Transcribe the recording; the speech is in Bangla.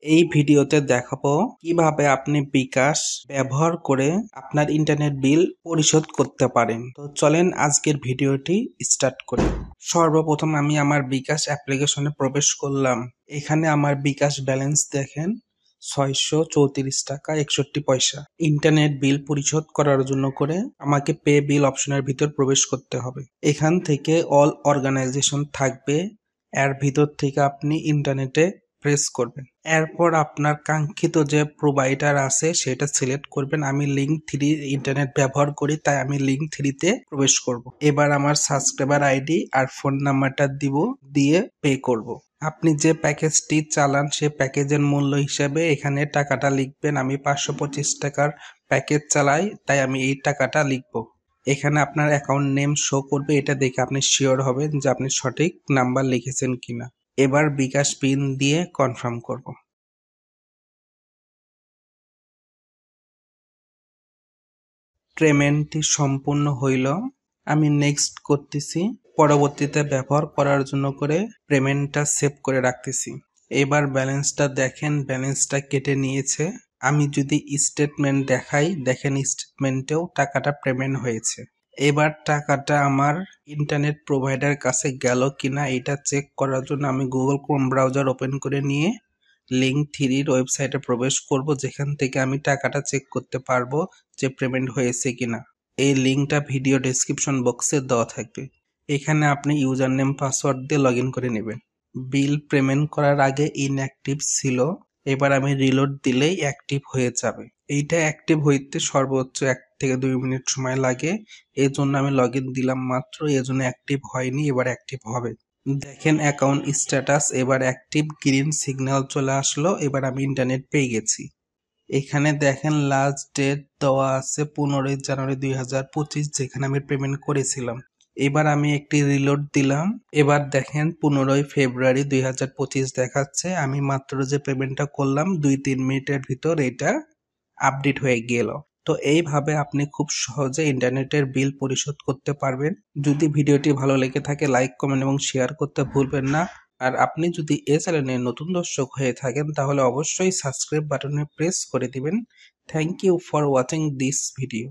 এই ভিডিওতে দেখাবো কিভাবে আপনি বিকাশ ব্যবহার করে আপনার ইন্টারনেট বিল পরিশোধ করতে পারেন। তো চলেন আজকের ভিডিওটি স্টার্ট করি। সর্বপ্রথম আমি আমার বিকাশ অ্যাপ্লিকেশনে প্রবেশ করলাম। এখানে আমার বিকাশ ব্যালেন্স দেখেন 634 টাকা 61 পয়সা। ইন্টারনেট বিল পরিশোধ করার জন্য করে আমাকে পে বিল অপশনের ভিতর প্রবেশ করতে হবে। এখান থেকে অল অর্গানাইজেশন থাকবে, এর ভিতর থেকে আপনি ইন্টারনেটে প্রেস করবেন। এরপর আপনার কাঙ্ক্ষিত যে প্রোভাইডার আছে সেটা সিলেক্ট করবেন। আমি লিঙ্ক 3 ইন্টারনেট ব্যবহার করি, তাই আমি লিঙ্ক 3-তে প্রবেশ করব। এবার আমার সাবস্ক্রাইবার আইডি আর ফোন নাম্বারটা দিয়ে পে করব। আপনি যে প্যাকেজটি চালান সে প্যাকেজের মূল্য হিসেবে এখানে টাকাটা লিখবেন। আমি 525 টাকার প্যাকেজ চালাই, তাই আমি এই টাকাটা লিখব। এখানে আপনার অ্যাকাউন্ট নেম শো করবে, এটা দেখে আপনি শিওর হবেন যে আপনি সঠিক নাম্বার লিখেছেন কিনা। এবার বিকাশ পিন দিয়ে কনফার্ম করব। পেমেন্টটি সম্পূর্ণ হইল, আমি নেক্সট করতেছি। পরবর্তীতে ব্যবহার করার জন্য করে পেমেন্টটা সেভ করে রাখতেছি। এবার ব্যালেন্সটা দেখেন, ব্যালেন্সটা কেটে নিয়েছে। আমি যদি স্টেটমেন্ট দেখাই, দেখেন স্টেটমেন্টেও টাকাটা পেমেন্ট হয়েছে। এবার টাকাটা আমার ইন্টারনেট প্রোভাইডার কাছে গেল কিনা এটা চেক করার জন্য আমি গুগল ক্রোম ব্রাউজার ওপেন করে নিয়ে লিঙ্ক 3-র ওয়েবসাইটে প্রবেশ করব, যেখান থেকে আমি টাকাটা চেক করতে পারবো যে পেমেন্ট হয়েছে কিনা। এই লিঙ্কটা ভিডিও ডেসক্রিপশন বক্সে দেওয়া থাকবে। এখানে আপনি ইউজার নেম পাসওয়ার্ড দিয়ে লগ ইন করে নেবেন। বিল পেমেন্ট করার আগে ইনঅ্যাক্টিভ ছিল, এবার আমি রিলোড দিলেই অ্যাক্টিভ হয়ে যাবে। এইটা অ্যাক্টিভ হইতে সর্বোচ্চ 1 থেকে 2 মিনিট সময় লাগে, এই জন্য আমি লগ ইন দিলাম মাত্র, এজন্য অ্যাক্টিভ হয়নি, এবার অ্যাক্টিভ হবে। দেখেন অ্যাকাউন্ট স্ট্যাটাস এবার অ্যাক্টিভ, গ্রিন সিগন্যাল চলে আসলো। এবার আমি ইন্টারনেট পেয়ে গেছি। এখানে দেখেন লাস্ট ডেট দেওয়া আছে 15 জানুয়ারি 2025, যেখানে আমি পেমেন্ট করেছিলাম। এবার আমি একটি রিলোড দিলাম। এবার দেখেন 15 ফেব্রুয়ারি 2025 দেখাচ্ছে। আমি মাত্র যে পেমেন্টটা করলাম 2-3 মিনিটের ভিতর এটা আপডেট হয়ে গেল। তো এইভাবে আপনি খুব সহজে ইন্টারনেটের বিল পরিশোধ করতে পারবেন। যদি ভিডিওটি ভালো লেগে থাকে লাইক, কমেন্ট এবং শেয়ার করতে ভুলবেন না। আর আপনি যদি এই চ্যানেলে নতুন দর্শক হয়ে থাকেন তাহলে অবশ্যই সাবস্ক্রাইব বাটনে প্রেস করে দিবেন। Thank you for watching this video.